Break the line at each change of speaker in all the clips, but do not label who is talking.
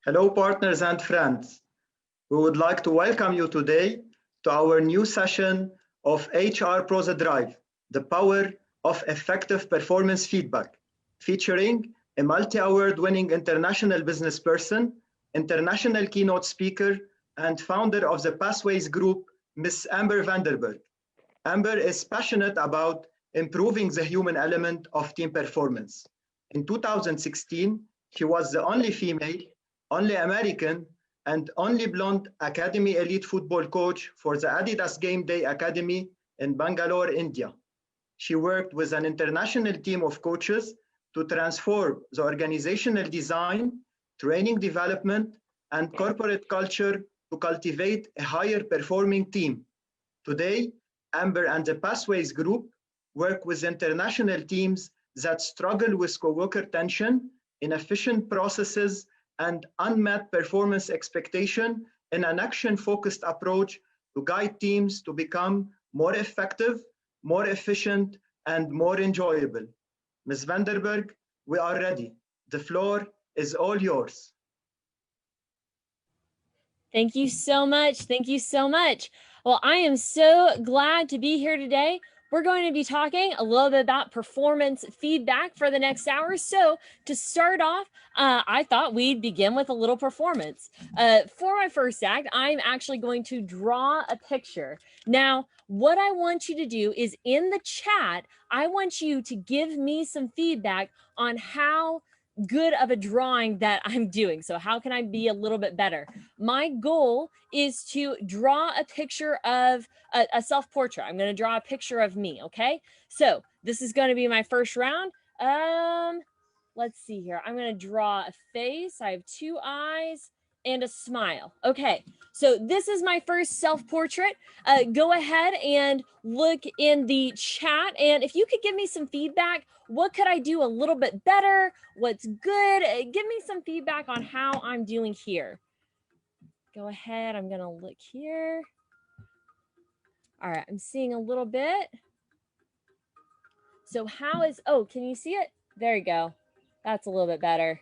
Hello, partners and friends. We would like to welcome you today to our new session of HR Pros Drive, the power of effective performance feedback, featuring a multi-award winning international business person, international keynote speaker, and founder of the Pathways Group, Ms. Amber Vanderburg. Amber is passionate about improving the human element of team performance. In 2016, she was the only female, only American, and only blonde Academy Elite football coach for the Adidas Game Day Academy in Bangalore, India. She worked with an international team of coaches to transform the organizational design, training development, and corporate culture to cultivate a higher performing team. Today, Amber and the Pathways Group work with international teams that struggle with coworker tension, inefficient processes, and unmet performance expectation in an action-focused approach to guide teams to become more effective, more efficient, and more enjoyable. Ms. Vanderburg, we are ready. The floor is all yours.
Thank you so much. Thank you so much. Well, I am so glad to be here today. We're going to be talking a little bit about performance feedback for the next hour. So to start off, I thought we'd begin with a little performance. For my first act, I'm actually going to draw a picture. Now, what I want you to do is in the chat, I want you to give me some feedback on how good of a drawing that I'm doing. So how can I be a little bit better? My goal is to draw a picture of a self-portrait. I'm going to draw a picture of me, okay? So this is going to be my first round. Let's see here. I'm going to draw a face. I have two eyes and a smile. Okay, so this is my first self-portrait. Go ahead and look in the chat. And if you could give me some feedback, what could I do a little bit better? What's good? Give me some feedback on how I'm doing here. Go ahead, I'm gonna look here. All right, I'm seeing a little bit. So how is, oh, can you see it? There you go. That's a little bit better.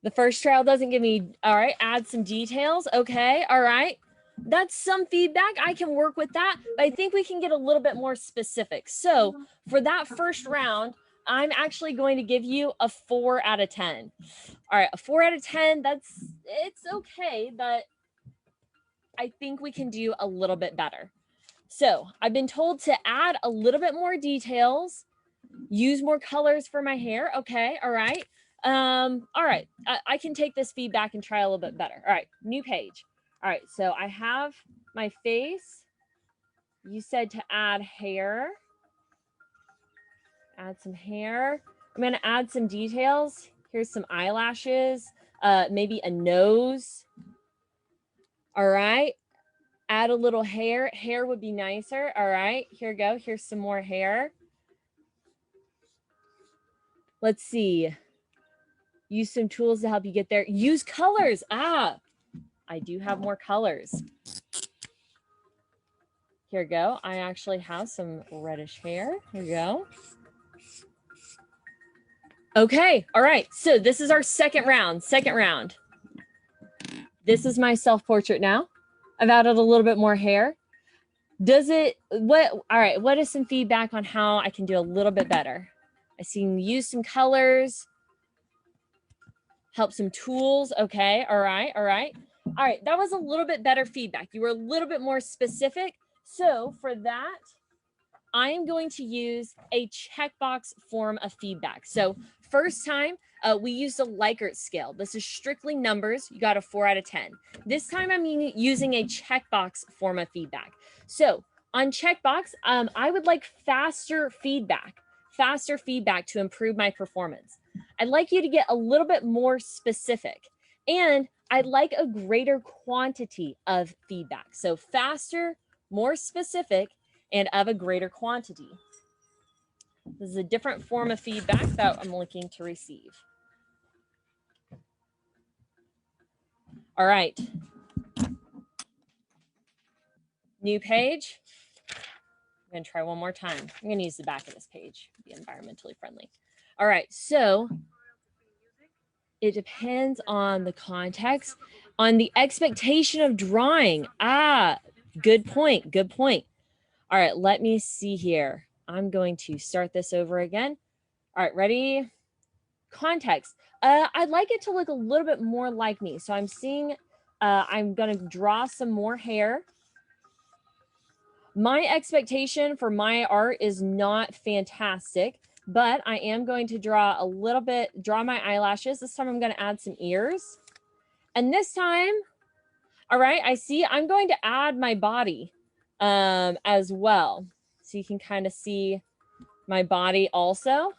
The first trial doesn't give me, all right, add some details. Okay, all right. That's some feedback. I can work with that, but I think we can get a little bit more specific. So for that first round, I'm actually going to give you a 4 out of 10. All right, a 4 out of 10, it's okay, but I think we can do a little bit better. So I've been told to add a little bit more details, use more colors for my hair. Okay, all right. All right, I can take this feedback and try a little bit better. All right, new page. All right, so I have my face. You said to add hair. Add some hair. I'm gonna add some details. Here's some eyelashes, maybe a nose. All right, add a little hair. Hair would be nicer. All right, here we go. Here's some more hair. Let's see. Use some tools to help you get there. Use colors. Ah, I do have more colors. Here we go. I actually have some reddish hair. Here we go. Okay, all right. So this is our second round. This is my self-portrait now. I've added a little bit more hair. All right, what is some feedback on how I can do a little bit better? I see you use some colors. Help some tools. Okay, all right. That was a little bit better feedback. You were a little bit more specific. So for that, I am going to use a checkbox form of feedback. So first time, we used a Likert scale. This is strictly numbers. You got a 4 out of 10. This time I'm using a checkbox form of feedback. So on checkbox, I would like faster feedback to improve my performance. I'd like you to get a little bit more specific, and I'd like a greater quantity of feedback. So faster, more specific, and of a greater quantity. This is a different form of feedback that I'm looking to receive. All right. New page. I'm gonna try one more time. I'm gonna use the back of this page, be environmentally friendly. All right, so It depends on the context, on the expectation of drawing. Ah, good point. Good point. All right, let me see here. I'm going to start this over again. All right, ready? Context. I'd like it to look a little bit more like me. So I'm seeing, I'm going to draw some more hair. My expectation for my art is not fantastic, but I am going to draw a little bit, draw my eyelashes. This time I'm going to add some ears. And this time, all right, I see I'm going to add my body as well. So you can kind of see my body also.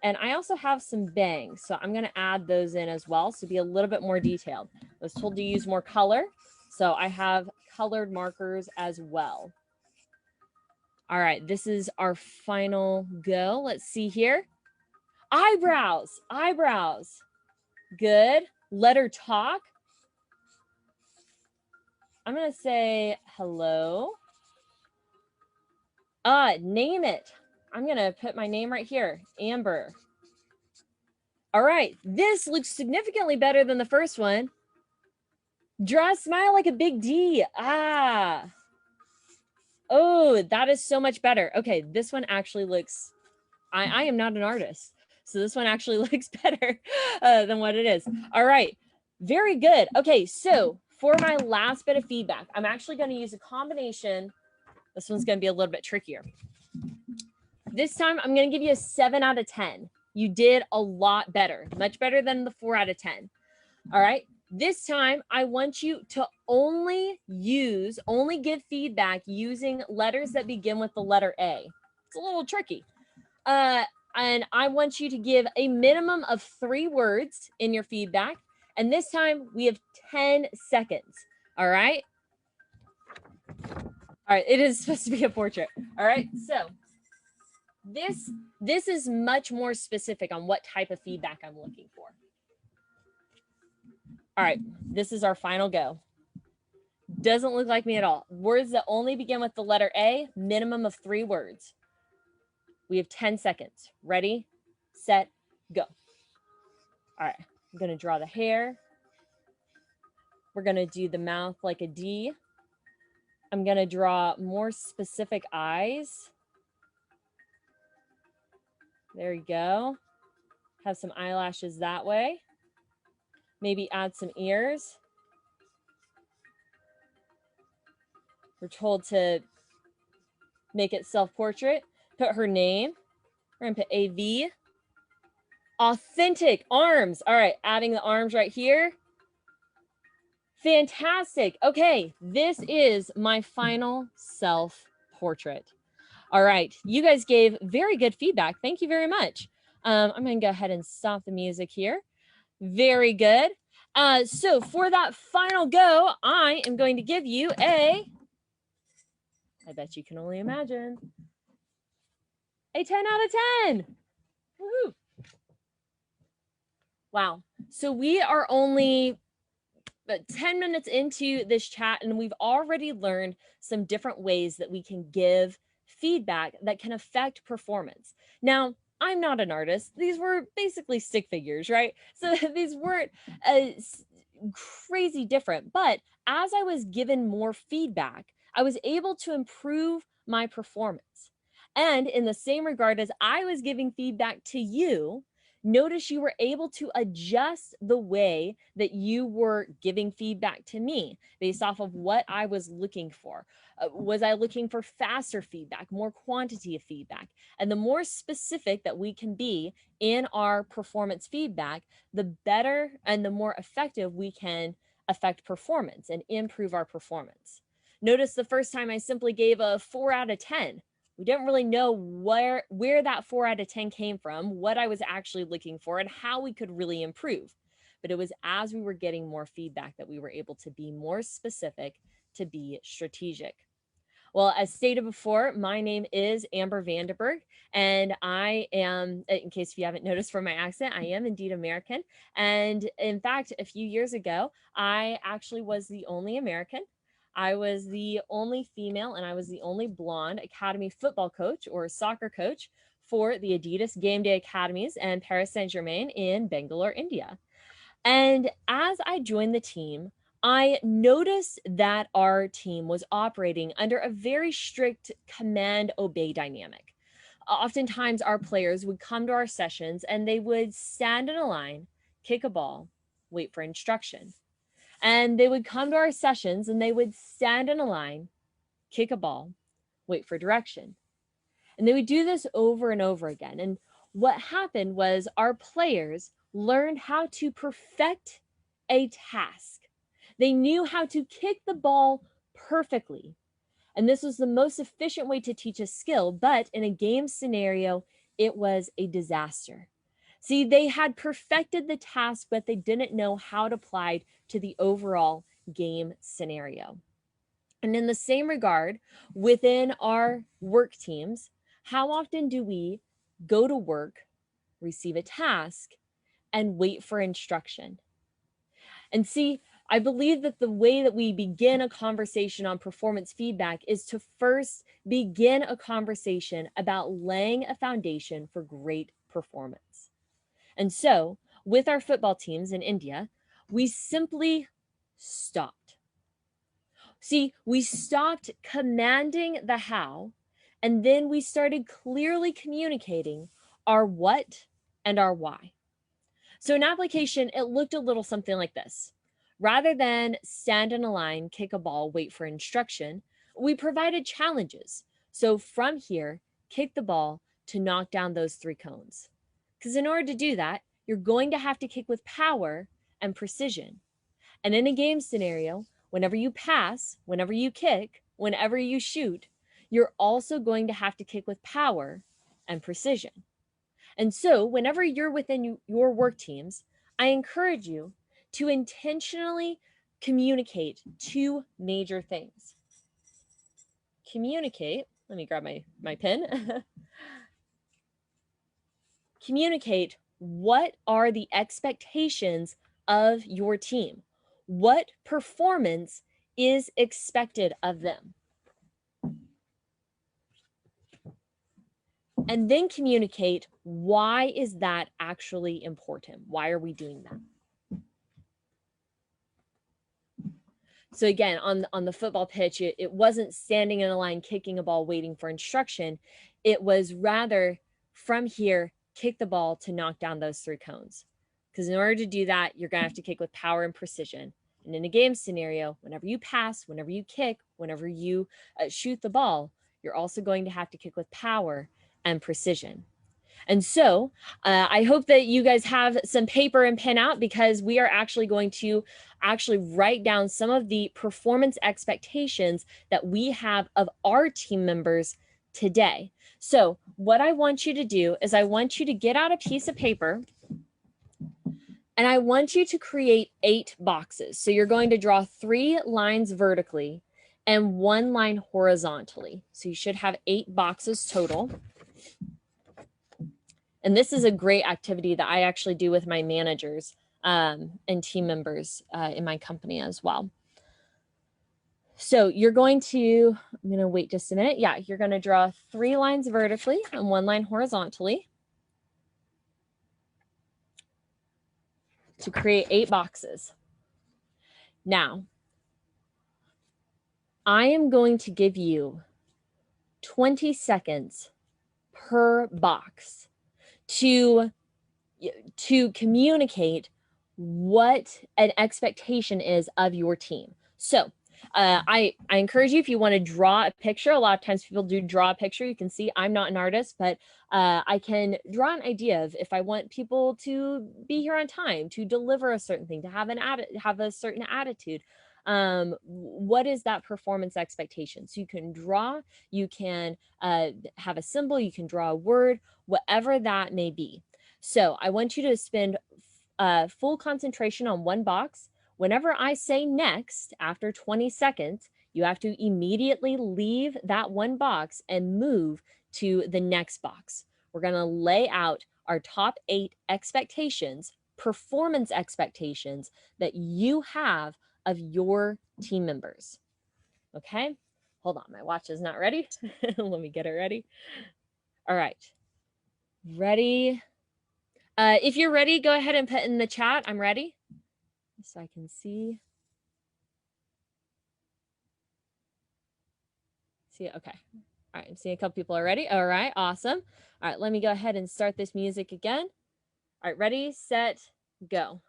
And I also have some bangs, so I'm going to add those in as well to be a little bit more detailed. I was told to use more color, so I have colored markers as well. All right, this is our final go. Let's see here. Eyebrows, eyebrows. Good. Letter talk. I'm going to say hello. Name it. I'm going to put my name right here, Amber. All right, this looks significantly better than the first one. Draw a smile like a big D. Ah. Oh, that is so much better. Okay, this one actually looks, I am not an artist, so this one actually looks better than what it is. All right, very good. Okay, so for my last bit of feedback, I'm actually going to use a combination. This one's going to be a little bit trickier. This time, I'm going to give you a 7 out of 10. You did a lot better, much better than the 4 out of 10. All right. This time, I want you to only give feedback using letters that begin with the letter A. It's a little tricky. And I want you to give a minimum of 3 words in your feedback. And this time, we have 10 seconds. All right. All right. It is supposed to be a portrait. All right. So this is much more specific on what type of feedback I'm looking for. All right, this is our final go. Doesn't look like me at all. Words that only begin with the letter A, minimum of 3 words. We have 10 seconds. Ready, set, go. All right, I'm gonna draw the hair. We're gonna do the mouth like a D. I'm gonna draw more specific eyes. There you go. Have some eyelashes that way. Maybe add some ears. We're told to make it self-portrait. Put her name. We're gonna put AV. Authentic arms. All right, adding the arms right here. Fantastic. Okay, this is my final self-portrait. All right, you guys gave very good feedback. Thank you very much. I'm gonna go ahead and stop the music here. Very good. So for that final go, I am going to give you I bet you can only imagine, a 10 out of 10. Woohoo. Wow. So we are only 10 minutes into this chat, and we've already learned some different ways that we can give feedback that can affect performance. Now, I'm not an artist. These were basically stick figures, right? So these weren't crazy different, but as I was given more feedback, I was able to improve my performance. And in the same regard as I was giving feedback to you, notice you were able to adjust the way that you were giving feedback to me based off of what I was looking for. Was I looking for faster feedback, more quantity of feedback? And the more specific that we can be in our performance feedback, the better and the more effective we can affect performance and improve our performance. Notice the first time I simply gave a 4 out of 10. We didn't really know where that 4 out of 10 came from, what I was actually looking for, and how we could really improve. But it was as we were getting more feedback that we were able to be more specific, to be strategic. Well, as stated before, my name is Amber Vanderburg, and I am, in case you haven't noticed from my accent, I am indeed American. And in fact, a few years ago, I actually was the only American. I was the only female, and I was the only blonde academy football coach or soccer coach for the Adidas Game Day Academies and Paris Saint-Germain in Bangalore, India. And as I joined the team, I noticed that our team was operating under a very strict command obey dynamic. Oftentimes, our players would come to our sessions and they would stand in a line, kick a ball, wait for instruction. And they would come to our sessions and they would stand in a line, kick a ball, wait for direction. And they would do this over and over again. And what happened was our players learned how to perfect a task. They knew how to kick the ball perfectly. And this was the most efficient way to teach a skill, but in a game scenario, it was a disaster. See, they had perfected the task, but they didn't know how to apply it to the overall game scenario. And in the same regard, within our work teams, how often do we go to work, receive a task, and wait for instruction? And see, I believe that the way that we begin a conversation on performance feedback is to first begin a conversation about laying a foundation for great performance. And so, with our football teams in India, we simply stopped. See, we stopped commanding the how, and then we started clearly communicating our what and our why. So in application, it looked a little something like this. Rather than stand in a line, kick a ball, wait for instruction, we provided challenges. So from here, kick the ball to knock down those 3 cones. Because in order to do that, you're going to have to kick with power and precision. And in a game scenario, whenever you pass, whenever you kick, whenever you shoot, you're also going to have to kick with power and precision. And so whenever you're within your work teams, I encourage you to intentionally communicate 2 major things. Communicate, let me grab my pen. Communicate what are the expectations of your team. What performance is expected of them? And then communicate why is that actually important? Why are we doing that? So again, on the football pitch, it wasn't standing in a line, kicking a ball, waiting for instruction. It was rather from here, kick the ball to knock down those 3 cones. Because in order to do that, you're going to have to kick with power and precision. And in a game scenario, whenever you pass, whenever you kick, whenever you shoot the ball, you're also going to have to kick with power and precision. And so I hope that you guys have some paper and pen out, because we are actually going to write down some of the performance expectations that we have of our team members today. So what I want you to do is I want you to get out a piece of paper and I want you to create 8 boxes. So you're going to draw 3 lines vertically and 1 line horizontally. So you should have 8 boxes total. And this is a great activity that I actually do with my managers and team members in my company as well. So you're going to, I'm going to wait just a minute. Yeah, you're going to draw 3 lines vertically and 1 line horizontally to create 8 boxes. Now, I am going to give you 20 seconds per box to communicate what an expectation is of your team. So I encourage you, if you want to draw a picture, a lot of times people do draw a picture. You can see I'm not an artist, but I can draw an idea of if I want people to be here on time, to deliver a certain thing, to have a certain attitude. What is that performance expectation? So you can draw, you can have a symbol, you can draw a word, whatever that may be. So I want you to spend full concentration on one box. Whenever I say next, after 20 seconds, you have to immediately leave that one box and move to the next box. We're going to lay out our top 8 expectations, performance expectations that you have of your team members. Okay, hold on, my watch is not ready. Let me get it ready. All right, ready? If you're ready, go ahead and put in the chat, I'm ready. so I can see. See, okay. All right, I'm seeing a couple people already. All right, awesome. All right, let me go ahead and start this music again. All right, ready, set, go.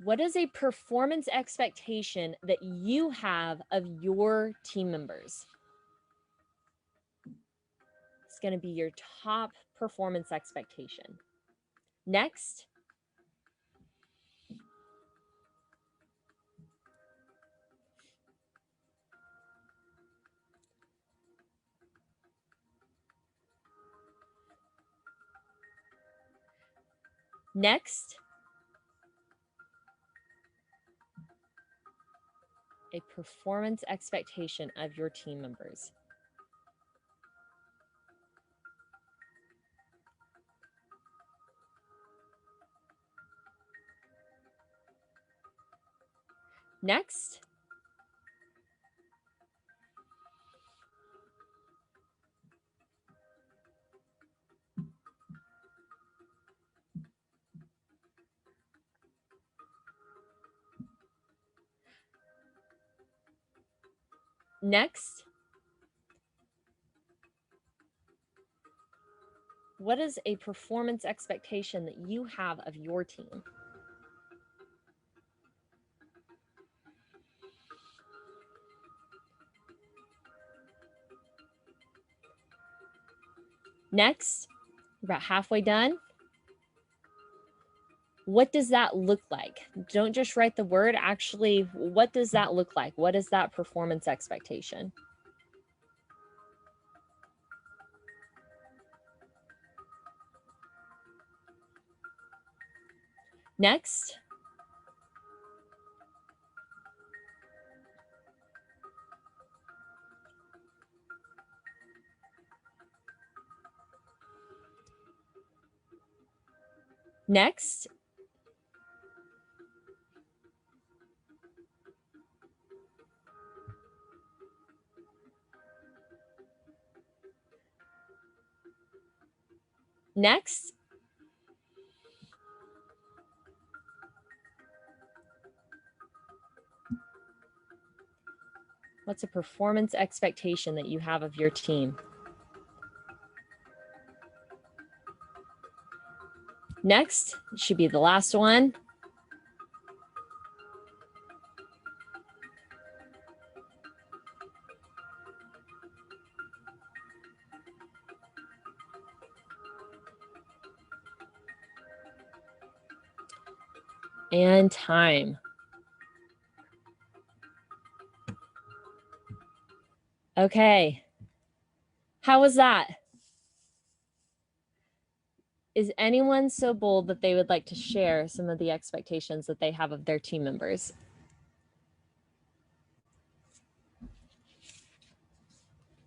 What is a performance expectation that you have of your team members? It's going to be your top performance expectation. Next. Next. A performance expectation of your team members. Next. Next. What is a performance expectation that you have of your team? Next, we're about halfway done. What does that look like? Don't just write the word. Actually, what does that look like? What is that performance expectation? Next. Next. Next. What's a performance expectation that you have of your team? Next should be the last one. And time. Okay. How was that? Is anyone so bold that they would like to share some of the expectations that they have of their team members?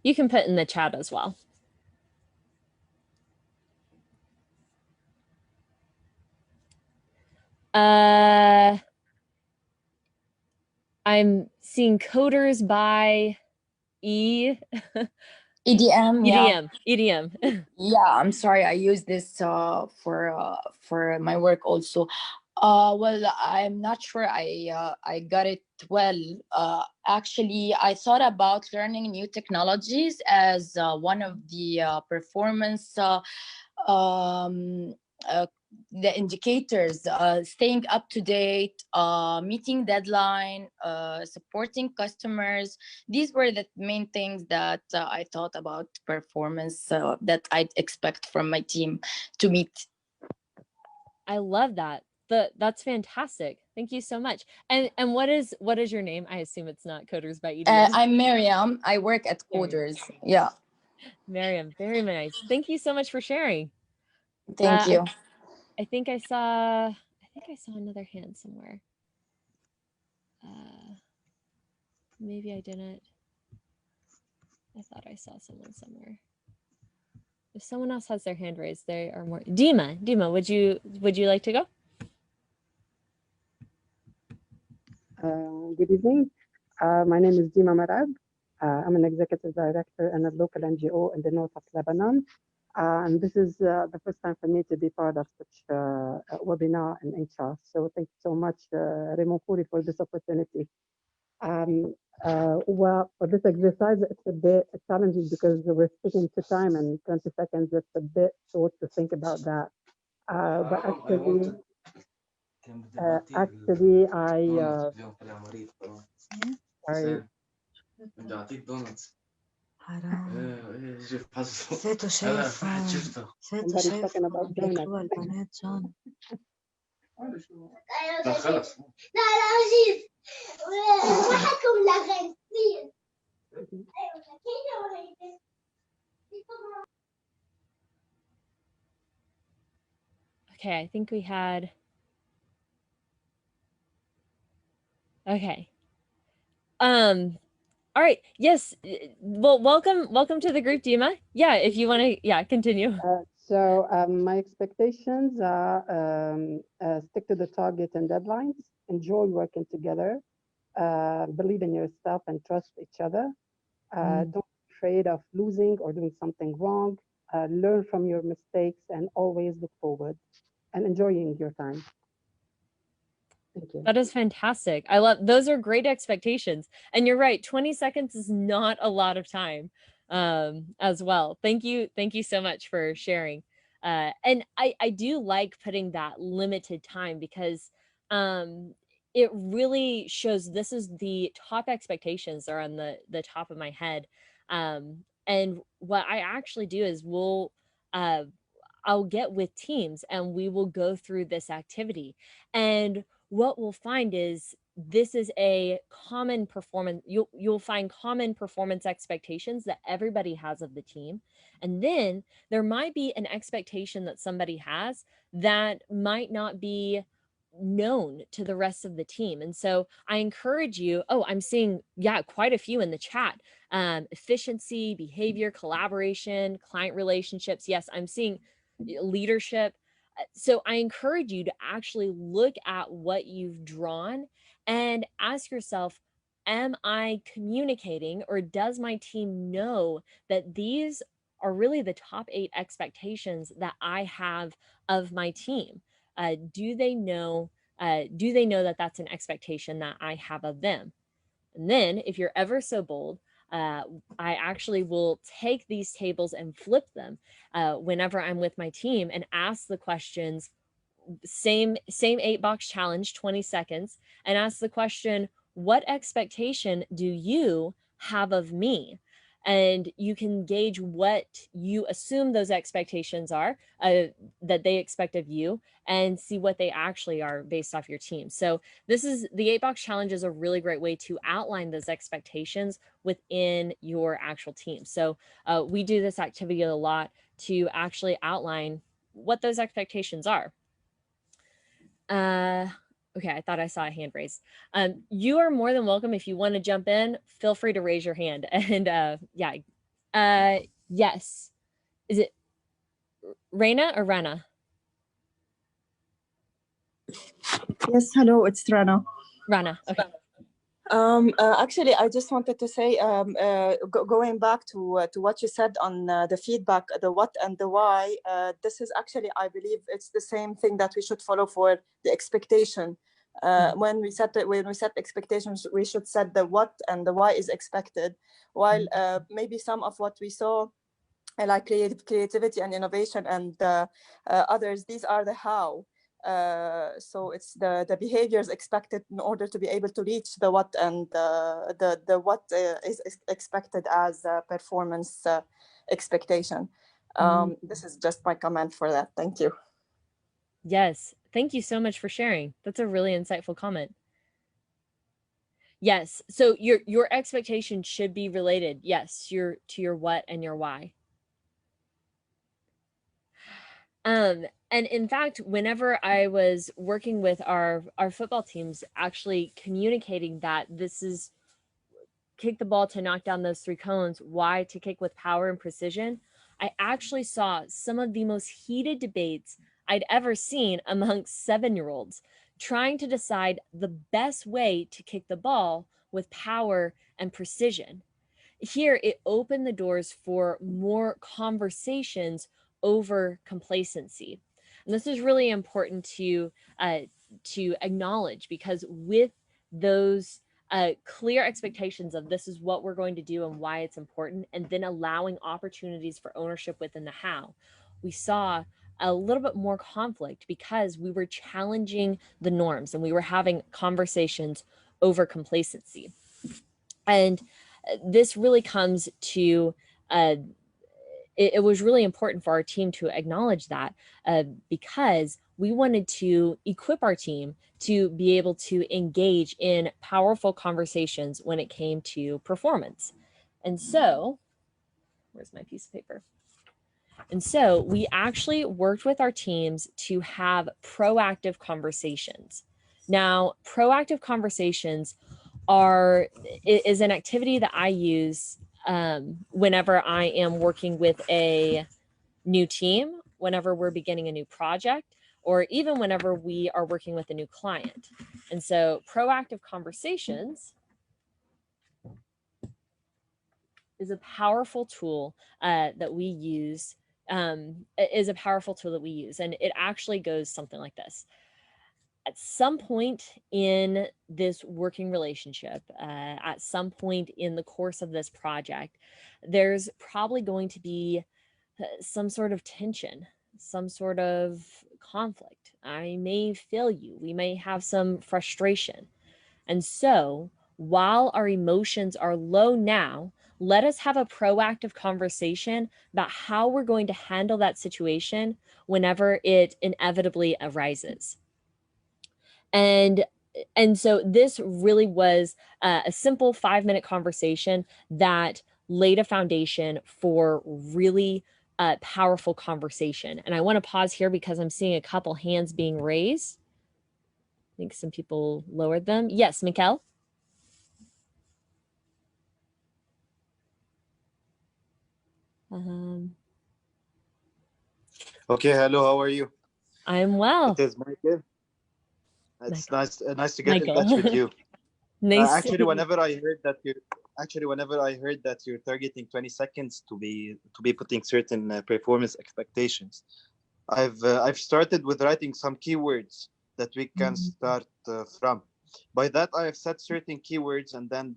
You can put in the chat as well. I'm seeing coders by
EDM.
EDM. EDM.
Yeah, I'm sorry. I use this for my work also. Well, I'm not sure I got it well. Actually, I thought about learning new technologies as one of the performance the indicators, staying up to date, meeting deadline, supporting customers. These were the main things that I thought about performance that I'd expect from my team to meet.
I love that. That's fantastic. Thank you so much. And what is your name? I assume it's not Coders by EDM.
I'm Miriam. I work at Coders. Yeah.
Miriam, very nice. Thank you so much for sharing.
Thank you.
I think I saw another hand somewhere. Maybe I didn't. I thought I saw someone somewhere. If someone else has their hand raised, they are more. Dima, would you like to go?
Good evening. My name is Dima Marab. I'm an executive director in a local NGO in the north of Lebanon. And this is the first time for me to be part of such a webinar in HR. So thank you so much, Raymond Khoury, for this opportunity. Well, for this exercise, it's a bit challenging because we're sticking to time and 20 seconds, it's a bit short to think about that. But actually, sorry.
ذاته شايف ذاته شايف بياكلوها البنات جان.
لا خلص لا عزيز وحكم لغن كثير.
Okay, I think we had. Okay. All right. Yes. Well, welcome to the group, Dima. Yeah, if you want to, continue.
So my expectations are stick to the target and deadlines, enjoy working together, believe in yourself and trust each other. Don't be afraid of losing or doing something wrong. Learn from your mistakes and always look forward and enjoying your time. Thank you.
That is fantastic. I love, those are great expectations. And you're right, 20 seconds is not a lot of time as well. Thank you so much for sharing. And I do like putting that limited time because it really shows this is the top expectations are on the top of my head. And what I actually do is I'll get with teams and we will go through this activity. And what we'll find is this is a common performance. You'll find common performance expectations that everybody has of the team. And then there might be an expectation that somebody has that might not be known to the rest of the team. And so I encourage you, I'm seeing, quite a few in the chat. Efficiency, behavior, collaboration, client relationships. Yes, I'm seeing leadership. So I encourage you to actually look at what you've drawn and ask yourself, am I communicating or does my team know that these are really the top 8 expectations that I have of my team? Do they know that that's an expectation that I have of them? And then if you're ever so bold, I actually will take these tables and flip them whenever I'm with my team and ask the questions, same 8-box challenge, 20 seconds, and ask the question, what expectation do you have of me? And you can gauge what you assume those expectations are that they expect of you and see what they actually are based off your team. So this is the 8-box challenge is a really great way to outline those expectations within your actual team. So we do this activity a lot to actually outline what those expectations are. Okay, I thought I saw a hand raised. You are more than welcome if you want to jump in, feel free to raise your hand. And yes. Is it Raina or Rana?
Yes, hello, it's Rana.
Rana, okay.
Actually, I just wanted to say, going back to what you said on the feedback, the what and the why, this is actually, I believe it's the same thing that we should follow for the expectation. When we set expectations, we should set the what and the why is expected, while maybe some of what we saw, like creativity and innovation and others, these are the how. So it's the behaviors expected in order to be able to reach the what, and the what is expected as a performance expectation. This is just my comment for that. Thank you.
Yes, thank you so much for sharing. That's a really insightful comment. Yes, so your expectation should be related, yes, to your what and your why. And in fact, whenever I was working with our football teams, actually communicating that this is kick the ball to knock down those 3 cones, why to kick with power and precision, I actually saw some of the most heated debates I'd ever seen amongst 7-year-olds trying to decide the best way to kick the ball with power and precision. Here, it opened the doors for more conversations over complacency. And this is really important to acknowledge, because with those clear expectations of this is what we're going to do and why it's important, and then allowing opportunities for ownership within the how, we saw a little bit more conflict because we were challenging the norms and we were having conversations over complacency. And this really comes to it was really important for our team to acknowledge that, because we wanted to equip our team to be able to engage in powerful conversations when it came to performance. And so, where's my piece of paper? And so we actually worked with our teams to have proactive conversations. Now, proactive conversations is an activity that I use whenever I am working with a new team, whenever we're beginning a new project, or even whenever we are working with a new client. And so proactive conversations is a powerful tool that we use, and it actually goes something like this. At some point in this working relationship, at some point in the course of this project, there's probably going to be some sort of tension, some sort of conflict. I may feel you. We may have some frustration. And so, while our emotions are low now, let us have a proactive conversation about how we're going to handle that situation whenever it inevitably arises. And so this really was a simple 5-minute conversation that laid a foundation for really powerful conversation. And I want to pause here because I'm seeing a couple hands being raised. I think some people lowered them. Yes, Mikkel?
Okay, hello, how are you?
I'm well.
It is Michael. It's
Michael.
nice to get in touch with you.
Nice.
Actually, whenever I heard that you're targeting 20 seconds to be putting certain performance expectations, I've started with writing some keywords that we can start from. By that, I have set certain keywords and then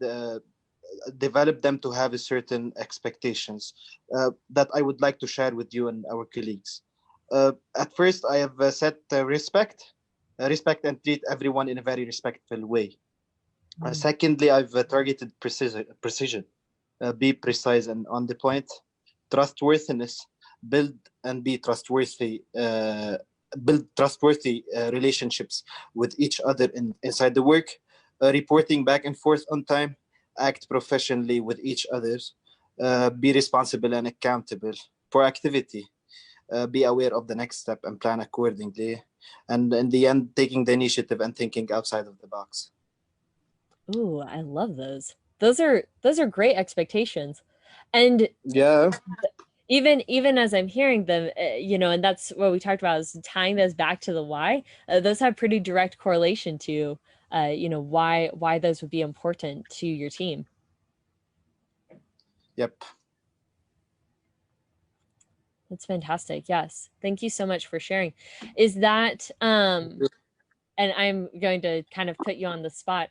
develop them to have a certain expectations that I would like to share with you and our colleagues. At first, I have set respect and treat everyone in a very respectful way. Secondly, I've targeted precision, be precise and on the point. Trustworthiness, build trustworthy relationships with each other inside the work. Reporting back and forth on time, act professionally with each other, be responsible and accountable. Proactivity, be aware of the next step and plan accordingly. And in the end, taking the initiative and thinking outside of the box.
Ooh, I love those. Those are great expectations. And
yeah,
even as I'm hearing them, and that's what we talked about, is tying those back to the why. Those have pretty direct correlation to, why those would be important to your team.
Yep.
That's fantastic. Yes. Thank you so much for sharing. Is that, and I'm going to kind of put you on the spot.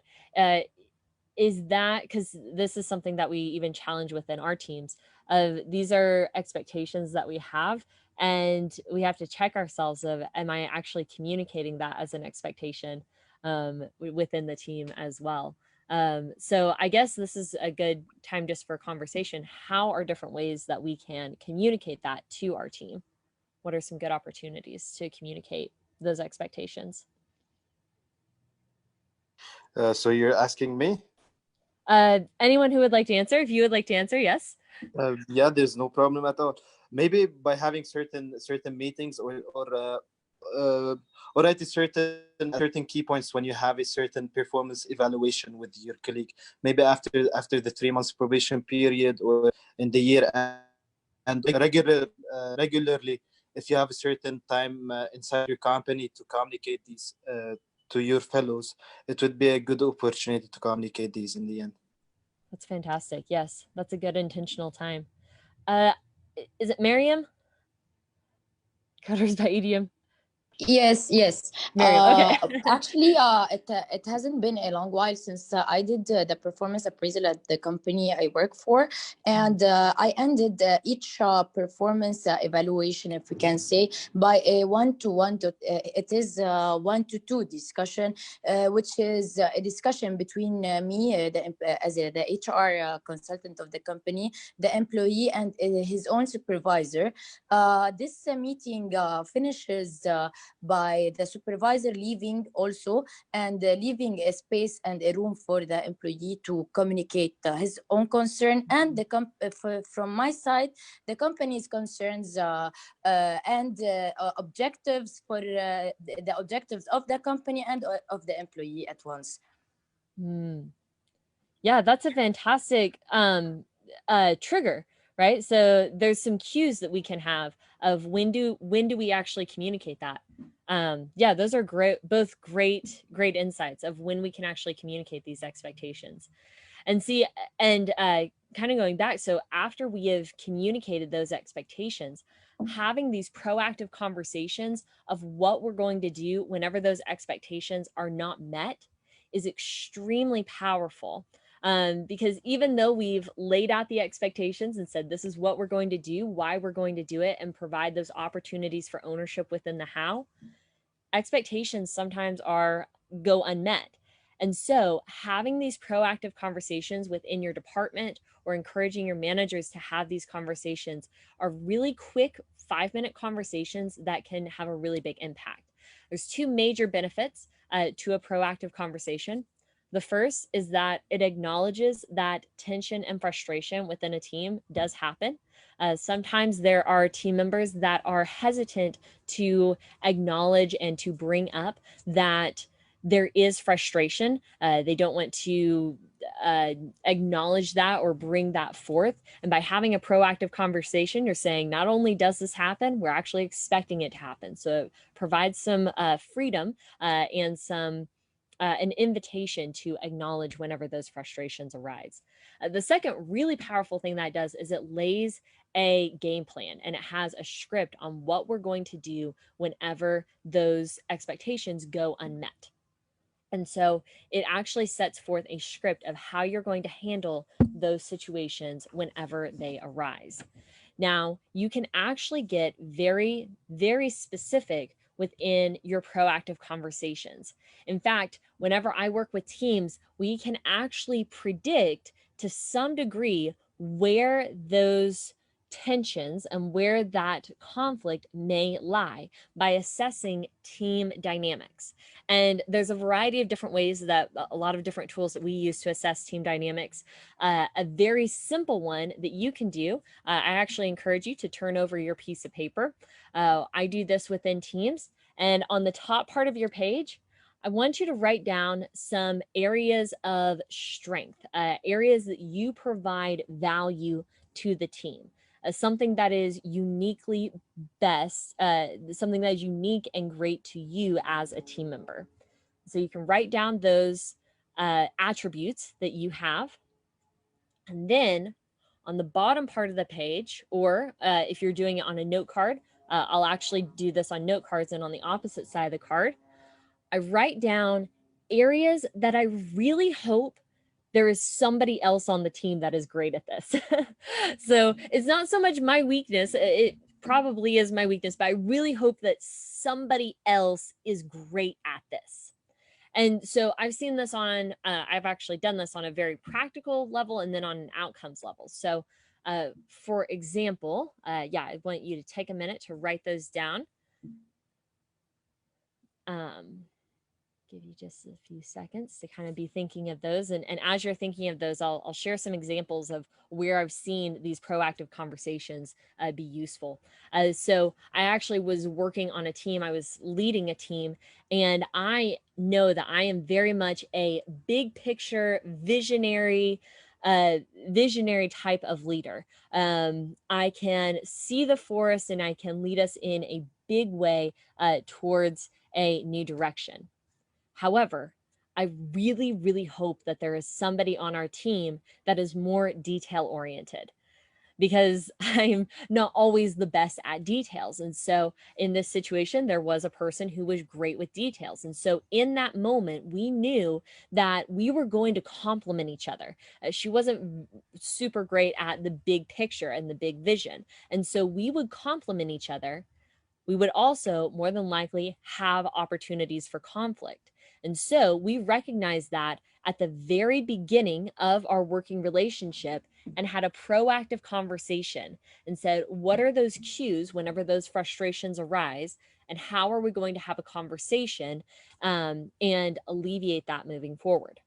Is that, because this is something that we even challenge within our teams, these are expectations that we have, and we have to check ourselves of, am I actually communicating that as an expectation within the team as well? So I guess this is a good time just for conversation. How are different ways that we can communicate that to our team? What are some good opportunities to communicate those expectations?
So you're asking me?
Anyone who would like to answer, if you would like to answer, yes.
Yeah, there's no problem at all. Maybe by having certain meetings or at a certain key points when you have a certain performance evaluation with your colleague, maybe after the 3 months probation period or in the year, and regularly, if you have a certain time inside your company to communicate these to your fellows, it would be a good opportunity to communicate these in the end.
That's fantastic. Yes, that's a good intentional time. Is it Miriam? Cutters by EDM.
Yes.
Miriam, okay.
Actually, it hasn't been a long while since I did the performance appraisal at the company I work for, and I ended each performance evaluation, if we can say, by a 1-to-1. It is 1-to-2 discussion, which is a discussion between me, as the HR consultant of the company, the employee, and his own supervisor. This meeting finishes by the supervisor leaving also, and leaving a space and a room for the employee to communicate his own concern, and from my side, the company's concerns and objectives for the objectives of the company and of the employee at once.
Yeah, that's a fantastic trigger, right? So there's some cues that we can have of when do we actually communicate that. Yeah, those are both great insights of when we can actually communicate these expectations. And see, and kind of going back, so after we have communicated those expectations, having these proactive conversations of what we're going to do whenever those expectations are not met is extremely powerful. Because even though we've laid out the expectations and said this is what we're going to do, why we're going to do it, and provide those opportunities for ownership within the how, expectations sometimes go unmet. And so having these proactive conversations within your department or encouraging your managers to have these conversations are really quick 5-minute conversations that can have a really big impact. There's 2 major benefits to a proactive conversation. The first is that it acknowledges that tension and frustration within a team does happen. Sometimes there are team members that are hesitant to acknowledge and to bring up that there is frustration. They don't want to acknowledge that or bring that forth. And by having a proactive conversation, you're saying not only does this happen, we're actually expecting it to happen. So it provides some freedom and some an invitation to acknowledge whenever those frustrations arise. The second really powerful thing that it does is it lays a game plan and it has a script on what we're going to do whenever those expectations go unmet. And so it actually sets forth a script of how you're going to handle those situations whenever they arise. Now, you can actually get very, very specific within your proactive conversations. In fact, whenever I work with teams, we can actually predict to some degree where those tensions and where that conflict may lie by assessing team dynamics. And there's a variety of different ways that a lot of different tools that we use to assess team dynamics. A very simple one that you can do, I actually encourage you to turn over your piece of paper. I do this within Teams, and on the top part of your page, I want you to write down some areas of strength, areas that you provide value to the team. Something that is uniquely best, something that is unique and great to you as a team member. So you can write down those attributes that you have. And then on the bottom part of the page, or if you're doing it on a note card, I'll actually do this on note cards, and on the opposite side of the card, I write down areas that I really hope there is somebody else on the team that is great at this. So it's not so much my weakness. It probably is my weakness, but I really hope that somebody else is great at this. And so I've seen this on, I've actually done this on a very practical level and then on an outcomes level. So for example, yeah, I want you to take a minute to write those down. Give you just a few seconds to kind of be thinking of those. And as you're thinking of those, I'll share some examples of where I've seen these proactive conversations be useful. So I actually was working on a team, I was leading a team, and I know that I am very much a big picture, visionary type of leader. I can see the forest and I can lead us in a big way towards a new direction. However, I really, really hope that there is somebody on our team that is more detail oriented. because I'm not always the best at details. And so in this situation, there was a person who was great with details. And so in that moment, we knew that we were going to complement each other. She wasn't super great at the big picture and the big vision. And so we would complement each other. We would also more than likely have opportunities for conflict. And so we recognized that at the very beginning of our working relationship and had a proactive conversation and said, what are those cues whenever those frustrations arise? And how are we going to have a conversation and alleviate that moving forward?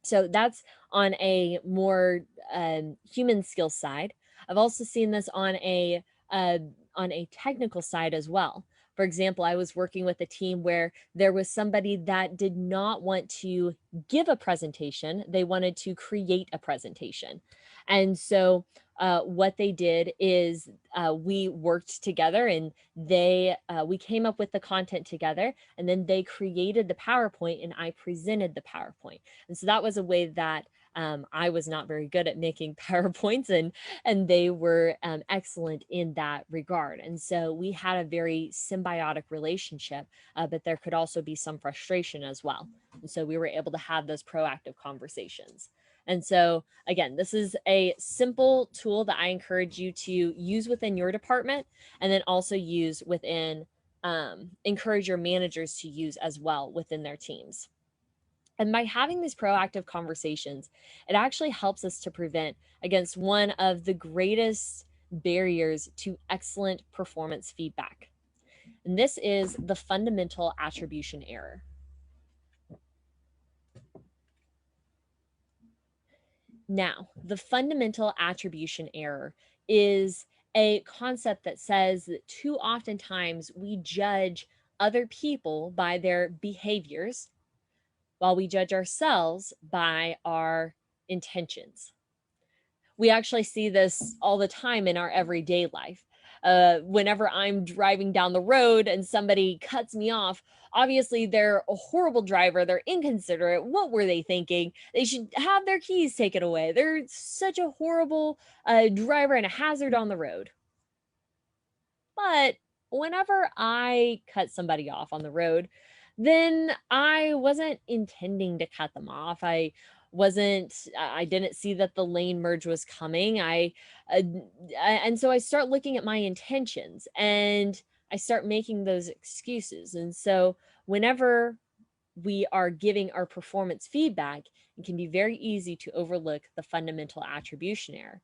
So that's on a more human skill side. I've also seen this on a technical side as well. For example, I was working with a team where there was somebody that did not want to give a presentation. They wanted to create a presentation. And so what they did is we worked together and we came up with the content together, and then they created the PowerPoint and I presented the PowerPoint. And so that was a way that I was not very good at making PowerPoints, and they were excellent in that regard. And so we had a very symbiotic relationship, but there could also be some frustration as well. And so we were able to have those proactive conversations. And so again, this is a simple tool that I encourage you to use within your department, and then also use within, encourage your managers to use as well within their teams. And by having these proactive conversations, it actually helps us to prevent against one of the greatest barriers to excellent performance feedback. And this is the fundamental attribution error. Now, the fundamental attribution error is a concept that says that too oftentimes we judge other people by their behaviors, while we judge ourselves by our intentions. We actually see this all the time in our everyday life. Whenever I'm driving down the road and somebody cuts me off, obviously they're a horrible driver, they're inconsiderate. What were they thinking? They should have their keys taken away. They're such a horrible driver and a hazard on the road. But whenever I cut somebody off on the road, then I wasn't intending to cut them off. I didn't see that the lane merge was coming. And so I start looking at my intentions and I start making those excuses. And so whenever we are giving our performance feedback, it can be very easy to overlook the fundamental attribution error.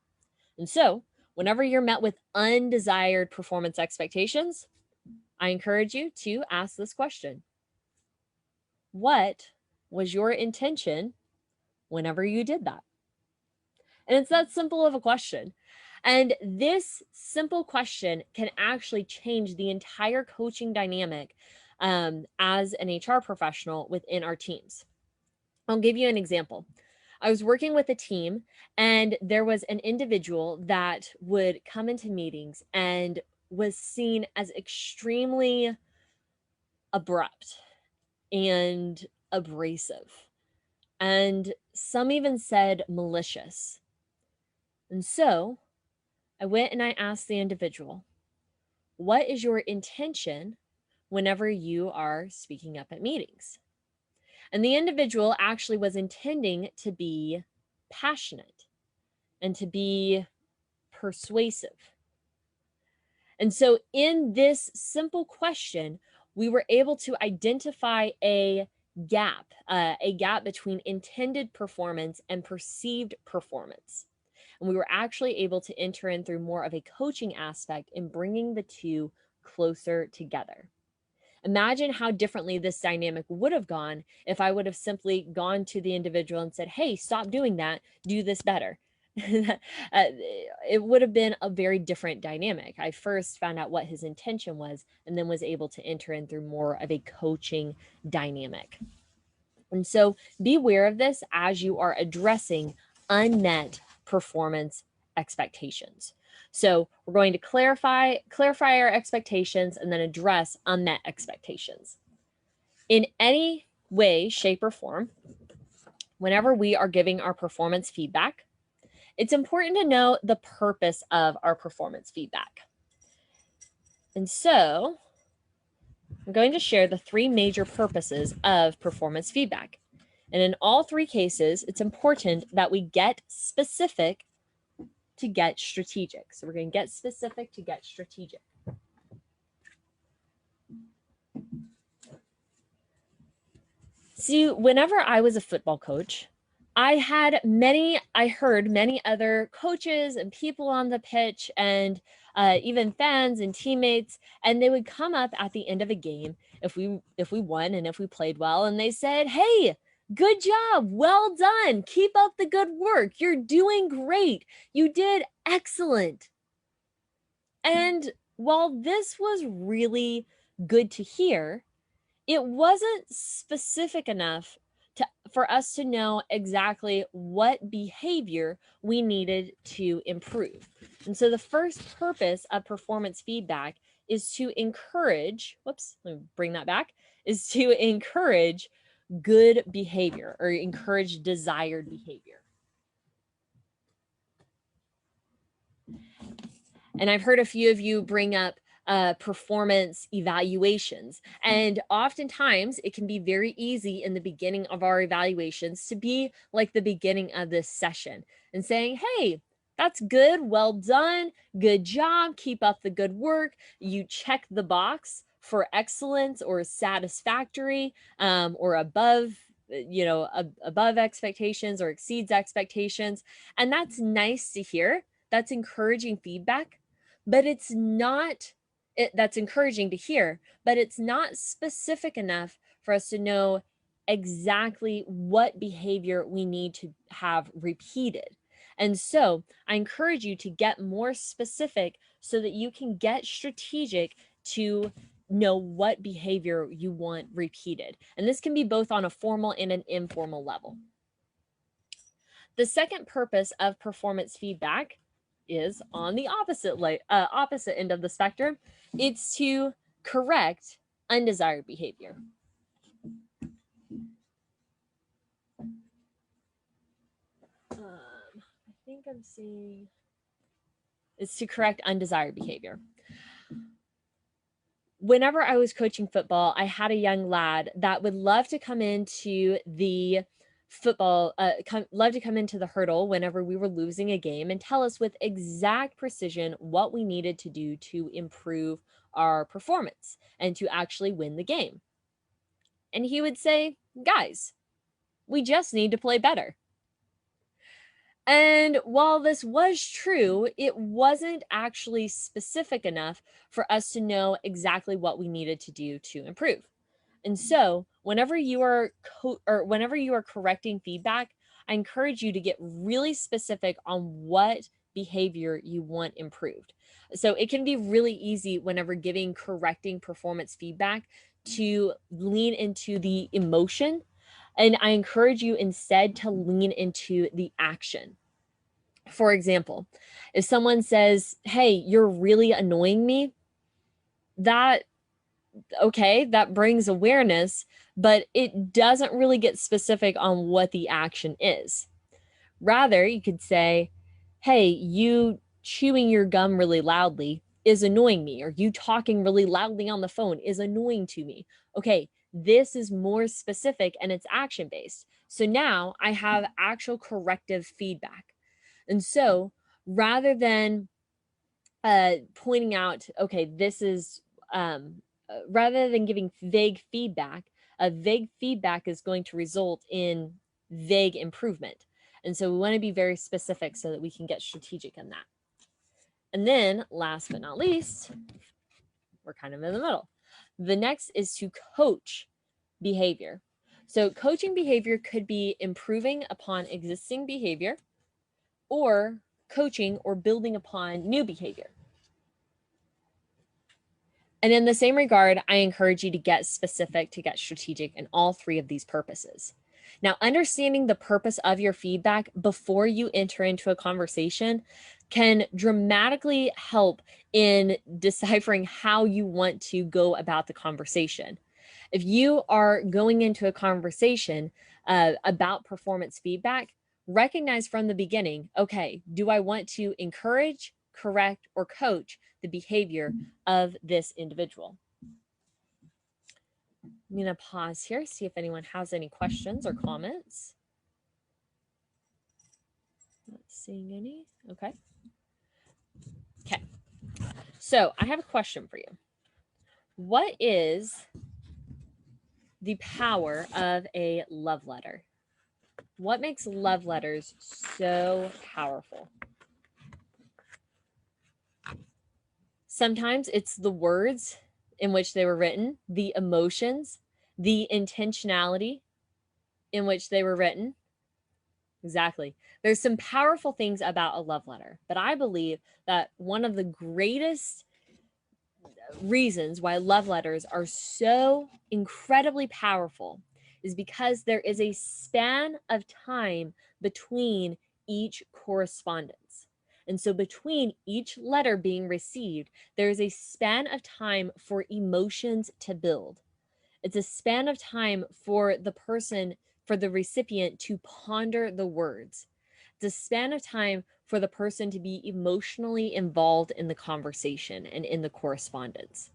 And so whenever you're met with undesired performance expectations, I encourage you to ask this question. What was your intention whenever you did that? And it's that simple of a question. And this simple question can actually change the entire coaching dynamic as an HR professional within our teams. I'll give you an example. I was working with a team and there was an individual that would come into meetings and was seen as extremely abrupt and abrasive. And some even said malicious. And so I went and I asked the individual, what is your intention whenever you are speaking up at meetings? And the individual actually was intending to be passionate and to be persuasive. And so in this simple question, we were able to identify a gap between intended performance and perceived performance. And we were actually able to enter in through more of a coaching aspect in bringing the two closer together. Imagine how differently this dynamic would have gone if I would have simply gone to the individual and said, hey, stop doing that, do this better. It would have been a very different dynamic. I first found out what his intention was and then was able to enter in through more of a coaching dynamic. And so be aware of this as you are addressing unmet performance expectations. So we're going to clarify our expectations and then address unmet expectations. In any way, shape, or form, whenever we are giving our performance feedback, it's important to know the purpose of our performance feedback. And so I'm going to share the 3 major purposes of performance feedback. And in all 3 cases, it's important that we get specific to get strategic. So we're going to get specific to get strategic. See, whenever I was a football coach, I heard many other coaches and people on the pitch and even fans and teammates, and they would come up at the end of a game if we won and if we played well, and they said, "Hey, good job, well done, keep up the good work, you're doing great, you did excellent." And while this was really good to hear, it wasn't specific enough for us to know exactly what behavior we needed to improve. And so the first purpose of performance feedback is to encourage, let me bring that back, is to encourage good behavior or encourage desired behavior. And I've heard a few of you bring up performance evaluations. And oftentimes it can be very easy in the beginning of our evaluations to be like the beginning of this session and saying, "Hey, that's good, well done, good job, keep up the good work." You check the box for excellence or satisfactory or above, above expectations or exceeds expectations. And that's nice to hear. That's encouraging feedback, but it's not that's encouraging to hear, but it's not specific enough for us to know exactly what behavior we need to have repeated. And so I encourage you to get more specific so that you can get strategic to know what behavior you want repeated. And this can be both on a formal and an informal level. The second purpose of performance feedback is on the opposite end of the spectrum. It's to correct undesired behavior. I think I'm seeing it's to correct undesired behavior. Whenever I was coaching football, I had a young lad that would love to come into the love to come into the hurdle whenever we were losing a game and tell us with exact precision what we needed to do to improve our performance and to actually win the game. And he would say, "Guys, we just need to play better." And while this was true, it wasn't actually specific enough for us to know exactly what we needed to do to improve. And so whenever you are correcting feedback, I encourage you to get really specific on what behavior you want improved. So it can be really easy whenever correcting performance feedback to lean into the emotion. And I encourage you instead to lean into the action. For example, if someone says, "Hey, you're really annoying me," that brings awareness, but it doesn't really get specific on what the action is. Rather, you could say, "Hey, you chewing your gum really loudly is annoying me," or "You talking really loudly on the phone is annoying to me." Okay, this is more specific and it's action-based. So now I have actual corrective feedback. And so rather than pointing out, okay, this is rather than giving vague feedback is going to result in vague improvement. And so we want to be very specific so that we can get strategic in that. And then last but not least, we're kind of in the middle. The next is to coach behavior. So coaching behavior could be improving upon existing behavior or coaching or building upon new behavior. And in the same regard, I encourage you to get specific, to get strategic in all 3 of these purposes. Now, understanding the purpose of your feedback before you enter into a conversation can dramatically help in deciphering how you want to go about the conversation. If you are going into a conversation about performance feedback recognize from the beginning, okay, do I want to encourage, correct, or coach the behavior of this individual? I'm going to pause here, see if anyone has any questions or comments. Not seeing any. Okay. Okay. So I have a question for you. What is the power of a love letter? What makes love letters so powerful? Sometimes it's the words in which they were written, the emotions, the intentionality in which they were written. Exactly. There's some powerful things about a love letter, but I believe that one of the greatest reasons why love letters are so incredibly powerful is because there is a span of time between each correspondence. And so between each letter being received, there is a span of time for emotions to build. It's a span of time for the person, for the recipient to ponder the words. It's a span of time for the person to be emotionally involved in the conversation and in the correspondence.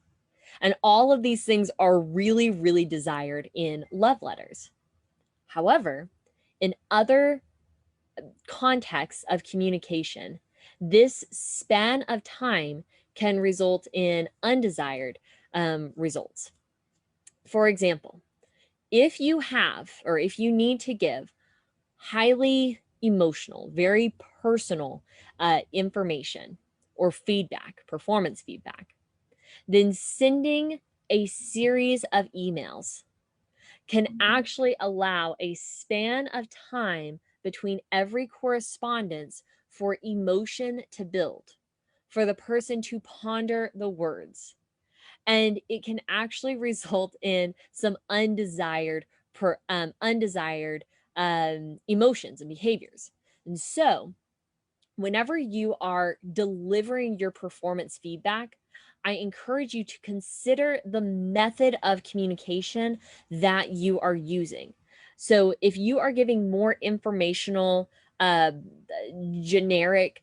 And all of these things are really, really desired in love letters. However, in other contexts of communication, this span of time can result in undesired results. For example, if you have, or if you need to give highly emotional, very personal information or feedback, performance feedback, then sending a series of emails can actually allow a span of time between every correspondence for emotion to build, for the person to ponder the words. And it can actually result in some undesired emotions and behaviors. And so whenever you are delivering your performance feedback, I encourage you to consider the method of communication that you are using. So if you are giving more informational, generic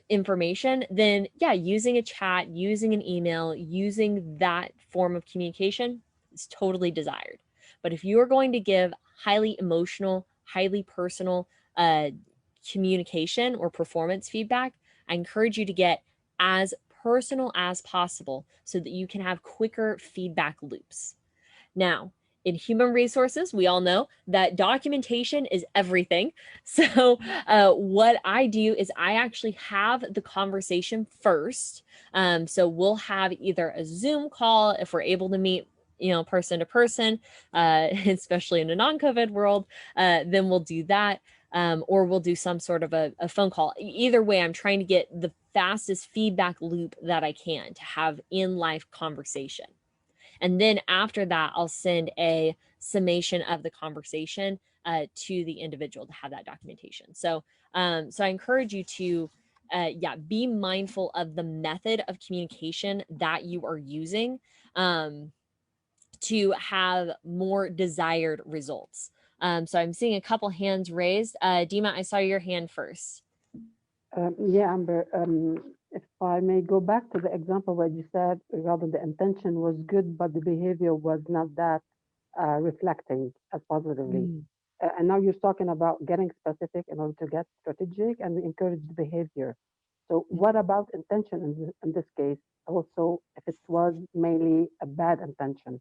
information, then yeah, using a chat, using an email, using that form of communication is totally desired. But if you are going to give highly emotional, highly personal communication or performance feedback, I encourage you to get as personal as possible so that you can have quicker feedback loops. Now, in human resources, we all know that documentation is everything. So what I do is I actually have the conversation first. So we'll have either a Zoom call if we're able to meet, person to person, especially in a non-COVID world, then we'll do that. Or we'll do some sort of a phone call. Either way, I'm trying to get the fastest feedback loop that I can to have in-life conversation. And then after that, I'll send a summation of the conversation to the individual to have that documentation. So I encourage you to be mindful of the method of communication that you are using to have more desired results. So I'm seeing a couple hands raised. Dima, I saw your hand first.
Yeah, Amber, if I may go back to the example where you said rather the intention was good, but the behavior was not that reflecting as positively. And now you're talking about getting specific in order to get strategic and we encourage the behavior. So what about intention in this case? Also, if it was mainly a bad intention.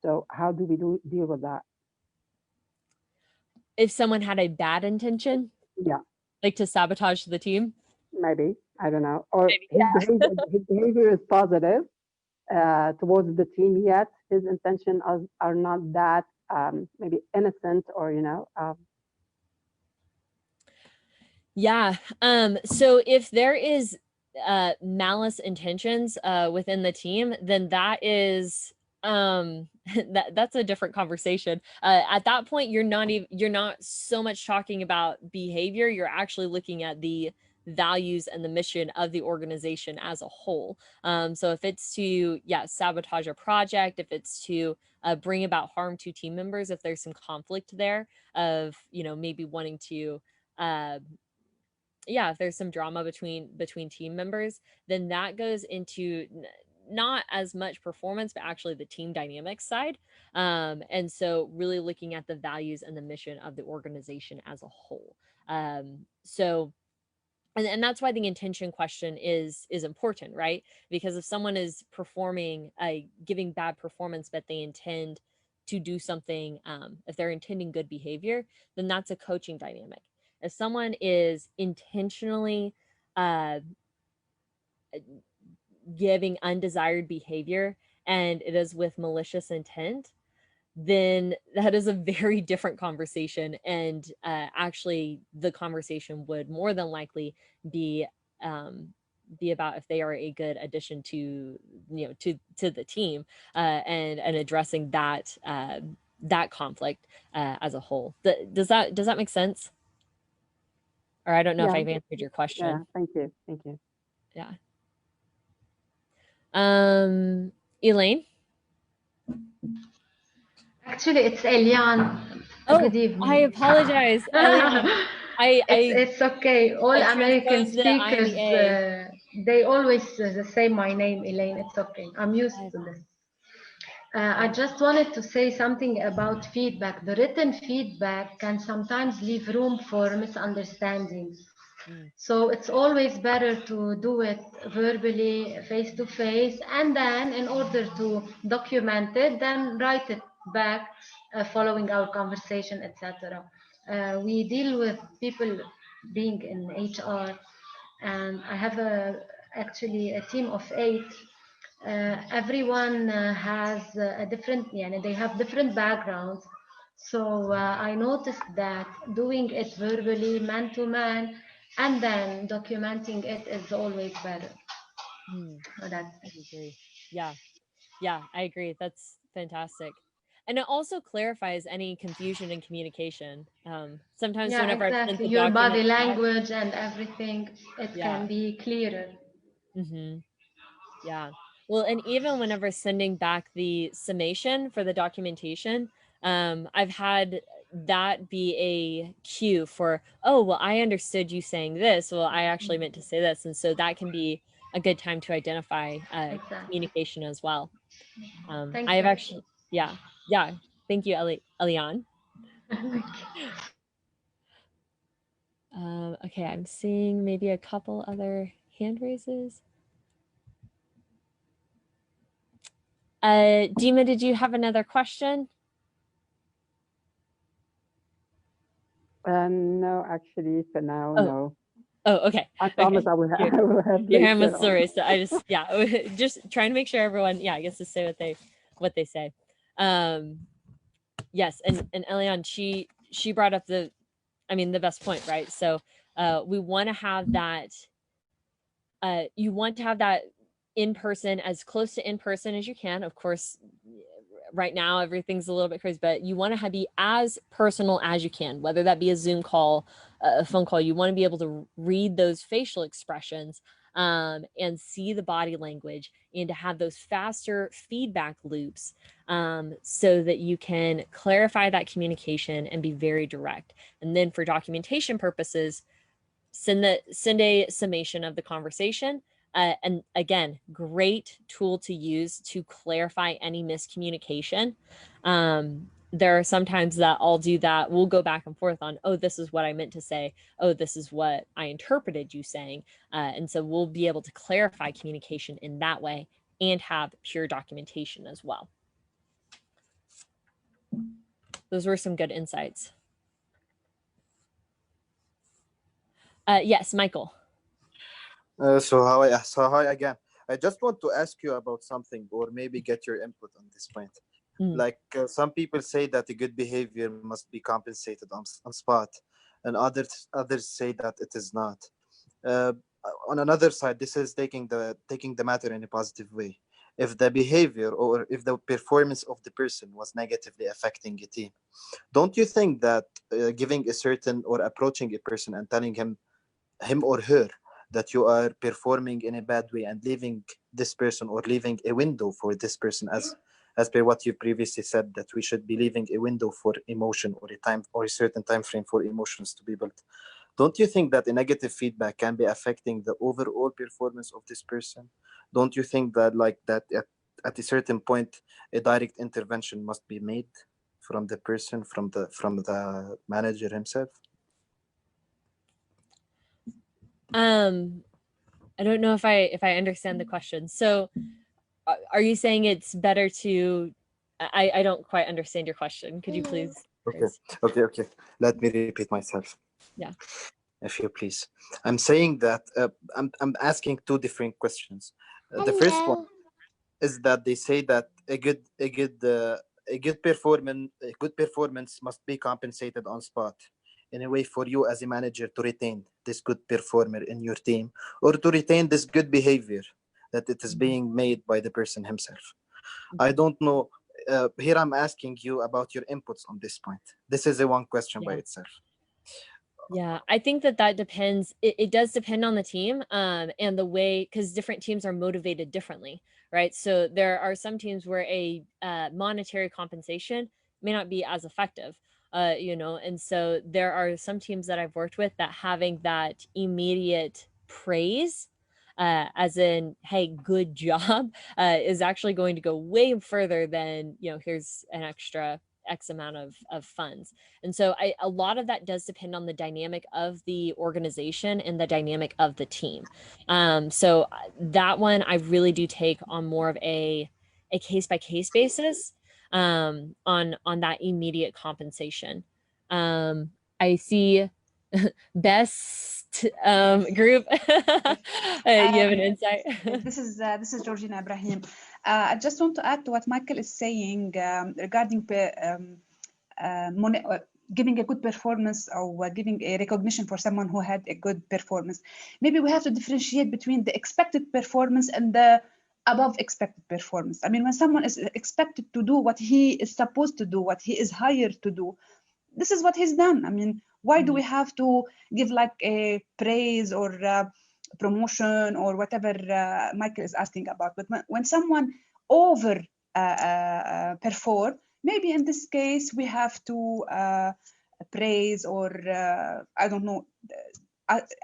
So how do we deal with that?
If someone had a bad intention?
Yeah.
Like to sabotage the team?
Maybe, I don't know. Or his behavior is positive towards the team, yet his intentions are not that maybe innocent or,
Yeah. So if there is malice intentions within the team, then that is that's a different conversation. At that point, you're not so much talking about behavior. You're actually looking at the values and the mission of the organization as a whole. So if it's to sabotage a project, if it's to bring about harm to team members, if there's some conflict there of maybe wanting to yeah, if there's some drama between team members, then that goes into not as much performance, but actually the team dynamics side. And so really looking at the values and the mission of the organization as a whole. So and that's why the intention question is important, right? Because if someone is performing giving bad performance, but they intend to do something, if they're intending good behavior, then that's a coaching dynamic. If someone is intentionally giving undesired behavior and it is with malicious intent, then that is a very different conversation. And actually, the conversation would more than likely be about if they are a good addition to to the team, and addressing that that conflict as a whole. Does that make sense? Or I don't know if I've answered your question.
Yeah, thank you.
Yeah. Elaine?
Actually, it's Eliane.
Oh,
good evening.
I apologize, Eliane.
It's okay. All
I
American
transposed the
speakers,
IMEA.
they always say my name, Elaine. It's okay. I'm used to this. I just wanted to say something about feedback. The written feedback can sometimes leave room for misunderstandings. So it's always better to do it verbally, face to face, and then in order to document it, then write it back following our conversation, etc. We deal with people being in HR, and I have actually a team of 8. Everyone has a different, they have different backgrounds. So I noticed that doing it verbally, man to man, and then documenting it is always better. That's it.
I agree. Yeah, I agree. That's fantastic. And it also clarifies any confusion in communication. Sometimes whenever I've sent the
Your body
document
language and everything, it can be clearer.
Yeah. Well, and even whenever sending back the summation for the documentation, I've had that be a cue for, oh, well, I understood you saying this. Well, I actually meant to say this. And so that can be a good time to identify communication as well. I have actually, yeah. Thank you, Eliane. Okay, I'm seeing maybe a couple other hand raises. Dima, did you have another question?
No, actually, for now, no.
Oh, okay.
I promise I will have
your hand was
later
still
on.
raised. So I just, just trying to make sure everyone, gets to say what they say. Yes, and Eliane, she brought up the best point, right? So we want to have that. You want to have that in person, as close to in person as you can. Of course, right now everything's a little bit crazy, but you want to be as personal as you can, whether that be a Zoom call, a phone call. You want to be able to read those facial expressions and see the body language, and to have those faster feedback loops so that you can clarify that communication and be very direct. And then for documentation purposes, send a summation of the conversation. And again, great tool to use to clarify any miscommunication. There are sometimes that I'll do that. We'll go back and forth on, oh, this is what I meant to say. Oh, this is what I interpreted you saying. And so we'll be able to clarify communication in that way and have pure documentation as well. Those were some good insights. Yes, Michael.
So hi again. I just want to ask you about something, or maybe get your input on this point. Like some people say that the good behavior must be compensated on spot, and others say that it is not. On another side, this is taking the matter in a positive way. If the behavior or if the performance of the person was negatively affecting a team, don't you think that giving a certain or approaching a person and telling him or her that you are performing in a bad way and leaving this person, or leaving a window for this person, as per what you previously said, that we should be leaving a window for emotion, or a certain time frame for emotions to be built. don't you think that a negative feedback can be affecting the overall performance of this person? Don't you think that like that at a certain point a direct intervention must be made from the person, from the manager himself?
I don't know if I understand the question. So are you saying it's better to I don't quite understand your question. Could you please?
Okay. Let me repeat myself.
Yeah.
If you please. I'm saying that I'm asking two different questions. The first one is that they say that a good performance must be compensated on spot, in a way for you as a manager to retain this good performer in your team, or to retain this good behavior that it is being made by the person himself. I don't know. Here I'm asking you about your inputs on this point. This is a one question by itself.
Yeah, I think that depends. It does depend on the team and the way, because different teams are motivated differently, right? So there are some teams where a monetary compensation may not be as effective, and so there are some teams that I've worked with that having that immediate praise, as in, hey, good job, is actually going to go way further than, here's an extra X amount of funds. And so a lot of that does depend on the dynamic of the organization and the dynamic of the team. So that one I really do take on more of a case by case basis on that immediate compensation. I see best group. You have an insight?
This is Georgina Ibrahim. I just want to add to what Michael is saying regarding giving a good performance or giving a recognition for someone who had a good performance. Maybe we have to differentiate between the expected performance and the above expected performance. I mean, when someone is expected to do what he is supposed to do, what he is hired to do, this is what he's done. I mean, why do we have to give like a praise or promotion or whatever Michael is asking about? But when someone over perform, maybe in this case we have to praise or I don't know,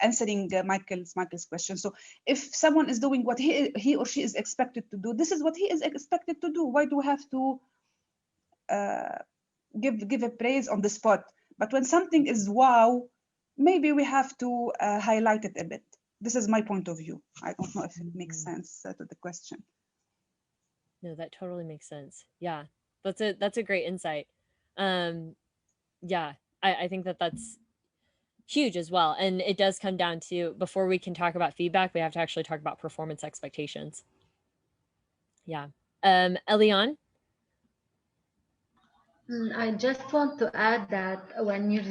answering Michael's question. So if someone is doing what he or she is expected to do, this is what he is expected to do. Why do we have to give a praise on the spot? But when something is wow, maybe we have to highlight it a bit. This is my point of view. I don't know if it makes sense to the question.
No, that totally makes sense. Yeah, that's a great insight. Yeah, I think that's huge as well. And it does come down to, before we can talk about feedback, we have to actually talk about performance expectations. Yeah. Eliane?
I just want to add that when you're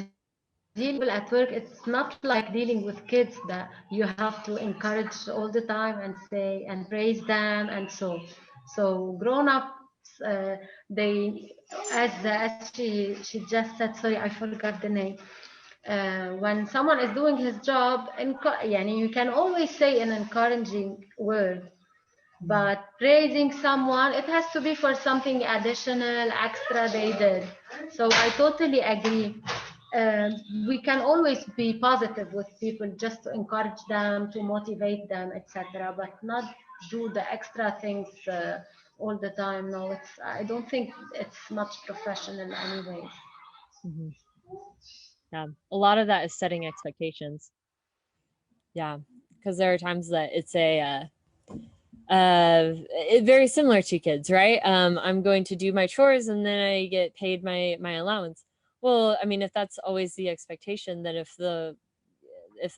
dealing at work, it's not like dealing with kids that you have to encourage all the time and say and praise them and so grown-ups, they as she just said, sorry, I forgot the name. When someone is doing his job, you can always say an encouraging word, but praising someone, it has to be for something additional, extra they did. So I totally agree. We can always be positive with people, just to encourage them, to motivate them, etc., but not do the extra things all the time. No, I don't think it's much professional anyways.
Mm-hmm. Yeah, a lot of that is setting expectations. Yeah, because there are times that it's very similar to kids, right? I'm going to do my chores and then I get paid my allowance. Well, I mean, if that's always the expectation, then if the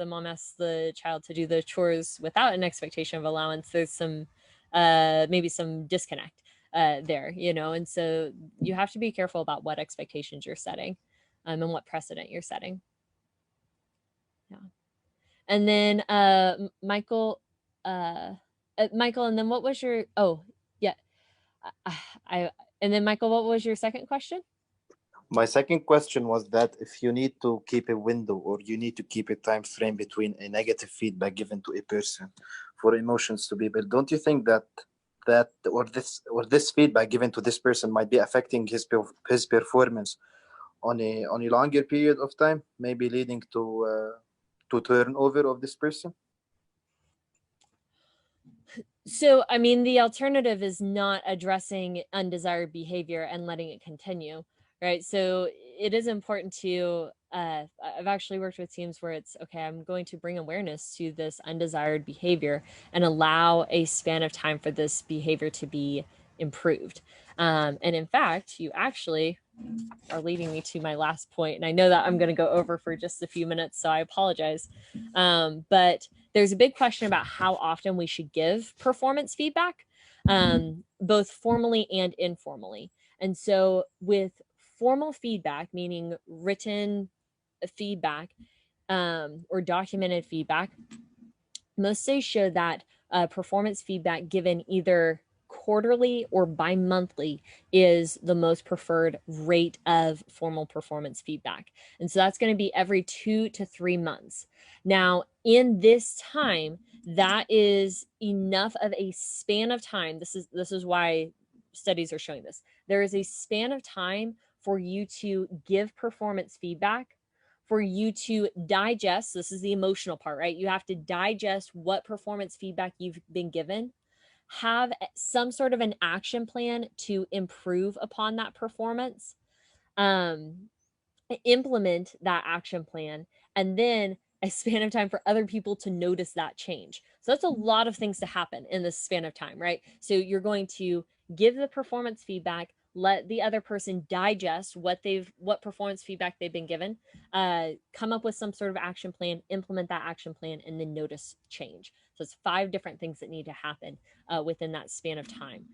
mom asks the child to do the chores without an expectation of allowance, there's some maybe some disconnect there, and so you have to be careful about what expectations you're setting and what precedent you're setting. Yeah. And then Michael, and then what was your, and then Michael, what was your second question?
My second question was that if you need to keep a window or you need to keep a time frame between a negative feedback given to a person for emotions to be built, don't you think that this feedback given to this person might be affecting his performance on a longer period of time, maybe leading to to turnover of this person?
So, I mean, the alternative is not addressing undesired behavior and letting it continue, right? So it is important to, I've actually worked with teams where it's, okay, I'm going to bring awareness to this undesired behavior and allow a span of time for this behavior to be improved. And in fact, you actually are leading me to my last point. And I know that I'm going to go over for just a few minutes, so I apologize. But there's a big question about how often we should give performance feedback, both formally and informally. And so with formal feedback, meaning written feedback or documented feedback, most studies show that performance feedback given either quarterly or bi-monthly is the most preferred rate of formal performance feedback. And so that's going to be every 2 to 3 months. Now, in this time, that is enough of a span of time. This is why studies are showing this. There is a span of time for you to give performance feedback, for you to digest. This is the emotional part, right? You have to digest what performance feedback you've been given, have some sort of an action plan to improve upon that performance, implement that action plan, and then a span of time for other people to notice that change. So that's a lot of things to happen in this span of time, right? So you're going to give the performance feedback, let the other person digest what performance feedback they've been given, come up with some sort of action plan, implement that action plan, and then notice change. So it's 5 different things that need to happen within that span of time.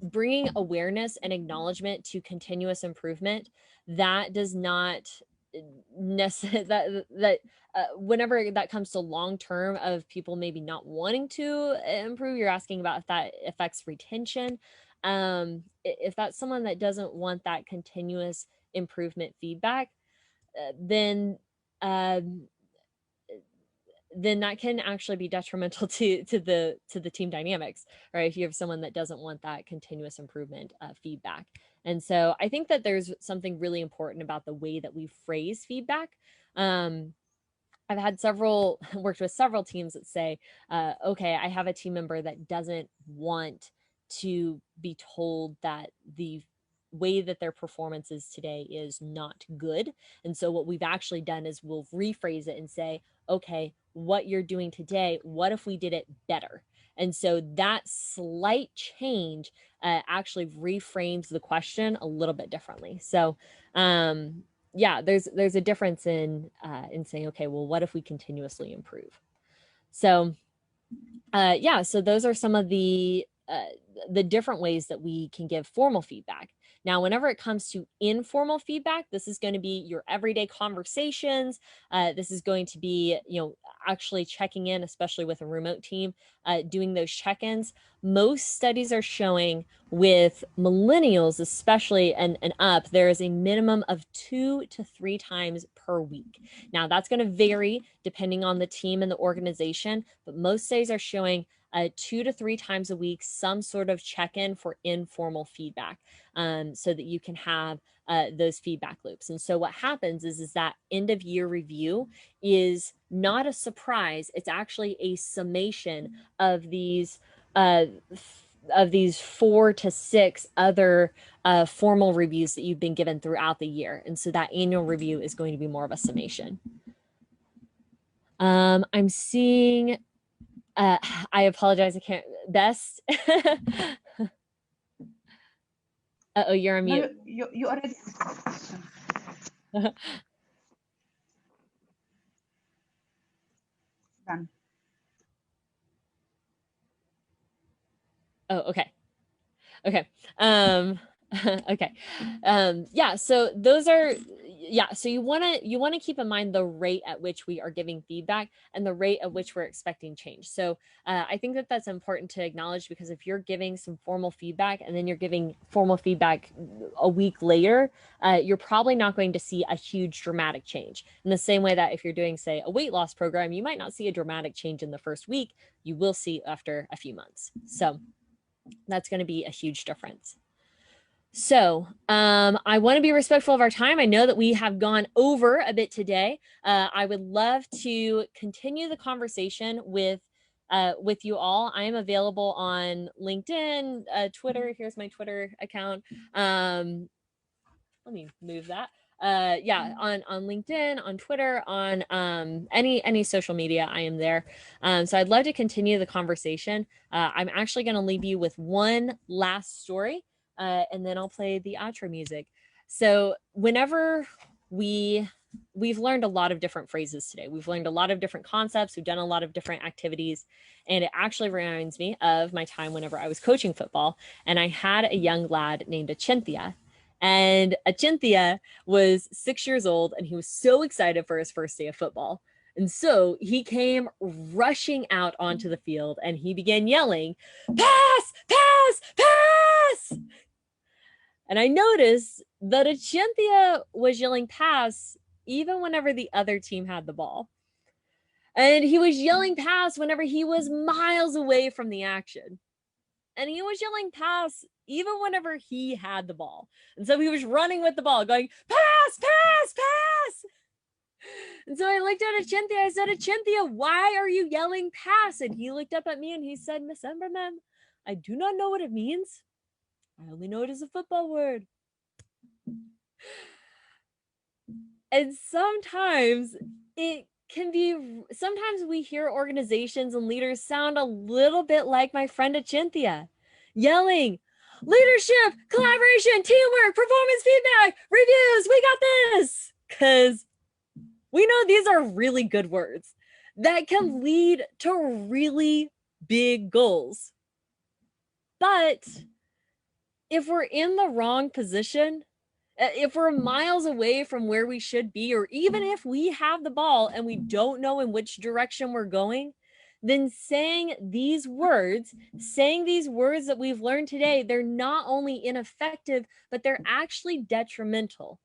Bringing awareness and acknowledgement to continuous improvement, that does not necessarily, whenever that comes to long term of people maybe not wanting to improve, you're asking about if that affects retention. If that's someone that doesn't want that continuous improvement feedback, then that can actually be detrimental to the team dynamics, right? If you have someone that doesn't want that continuous improvement feedback. And so I think that there's something really important about the way that we phrase feedback. I've had worked with several teams that say, okay, I have a team member that doesn't want to be told that the way that their performance is today is not good. And so what we've actually done is we'll rephrase it and say, okay, what you're doing today, what if we did it better? And so that slight change actually reframes the question a little bit differently. So yeah, there's a difference in saying, okay, well, what if we continuously improve? So yeah, so those are some of the different ways that we can give formal feedback. Now, whenever it comes to informal feedback, this is going to be your everyday conversations. This is going to be, actually checking in, especially with a remote team, doing those check-ins. Most studies are showing with millennials, especially and up, there is a minimum of 2 to 3 times per week. Now, that's going to vary depending on the team and the organization, but most studies are showing 2 to 3 times a week, some sort of check-in for informal feedback, so that you can have those feedback loops. And so what happens is that end of year review is not a surprise. It's actually a summation of these 4 to 6 other formal reviews that you've been given throughout the year. And so that annual review is going to be more of a summation. I'm seeing, I apologize, I can't, Best. Uh-oh, you're on mute.
No, you already. Done.
Oh, okay. Okay. Okay. Yeah, so those are, yeah, so you want to keep in mind the rate at which we are giving feedback and the rate at which we're expecting change. So I think that that's important to acknowledge, because if you're giving some formal feedback and then you're giving formal feedback a week later, you're probably not going to see a huge dramatic change. In the same way that if you're doing, say, a weight loss program, you might not see a dramatic change in the first week, you will see after a few months. So that's going to be a huge difference. So I want to be respectful of our time. I know that we have gone over a bit today. I would love to continue the conversation with you all. I am available on LinkedIn, Twitter. Here's my Twitter account. Let me move that. Yeah, on LinkedIn, on Twitter, on any social media, I am there. So I'd love to continue the conversation. I'm actually going to leave you with one last story, and then I'll play the outro music. So whenever we've learned a lot of different phrases today. We've learned a lot of different concepts. We've done a lot of different activities. And it actually reminds me of my time whenever I was coaching football. And I had a young lad named Achinthia. And Achinthia was 6 years old, and he was so excited for his first day of football. And so he came rushing out onto the field, and he began yelling, "Pass, pass, pass!" And I noticed that Achinthia was yelling pass even whenever the other team had the ball. And he was yelling pass whenever he was miles away from the action. And he was yelling pass even whenever he had the ball. And so he was running with the ball going, pass, pass, pass. And so I looked at Achinthia. I said, Achinthia, why are you yelling pass? And he looked up at me and he said, Miss Emberman, I do not know what it means. I only know it is a football word. And sometimes sometimes we hear organizations and leaders sound a little bit like my friend Achinthia, yelling, leadership, collaboration, teamwork, performance feedback, reviews, we got this. Because we know these are really good words that can lead to really big goals. But if we're in the wrong position, if we're miles away from where we should be, or even if we have the ball and we don't know in which direction we're going, then saying these words that we've learned today, they're not only ineffective, but they're actually detrimental.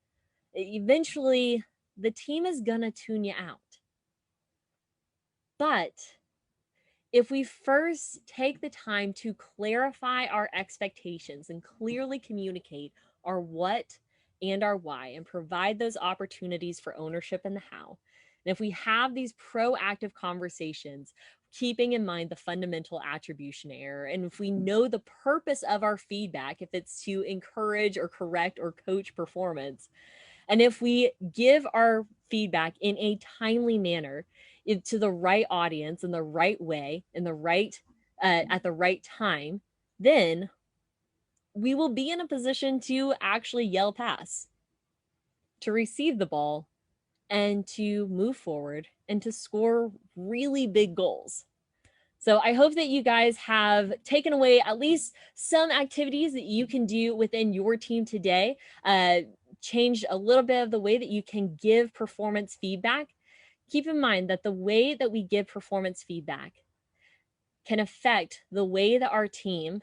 Eventually, the team is gonna tune you out. But if we first take the time to clarify our expectations and clearly communicate our what and our why, and provide those opportunities for ownership and the how. And if we have these proactive conversations, keeping in mind the fundamental attribution error, and if we know the purpose of our feedback, if it's to encourage or correct or coach performance, and if we give our feedback in a timely manner to the right audience in the right way, in the right at the right time, then we will be in a position to actually yell pass, to receive the ball, and to move forward and to score really big goals. So I hope that you guys have taken away at least some activities that you can do within your team today, changed a little bit of the way that you can give performance feedback. Keep in mind that the way that we give performance feedback can affect the way that our team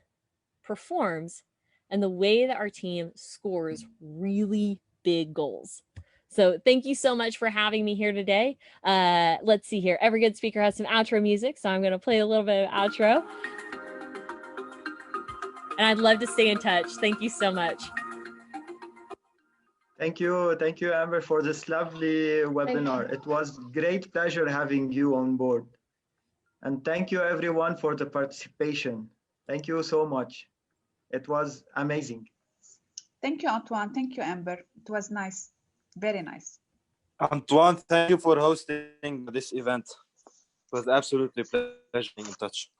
performs and the way that our team scores really big goals. So thank you so much for having me here today. Let's see here. Every good speaker has some outro music, so I'm going to play a little bit of outro. And I'd love to stay in touch. Thank you so much.
Thank you, Amber, for this lovely webinar. It was great pleasure having you on board. And thank you everyone for the participation. Thank you so much. It was amazing.
Thank you, Antoine. Thank you, Amber. It was nice. Very nice.
Antoine, thank you for hosting this event. It was absolutely a pleasure being in touch.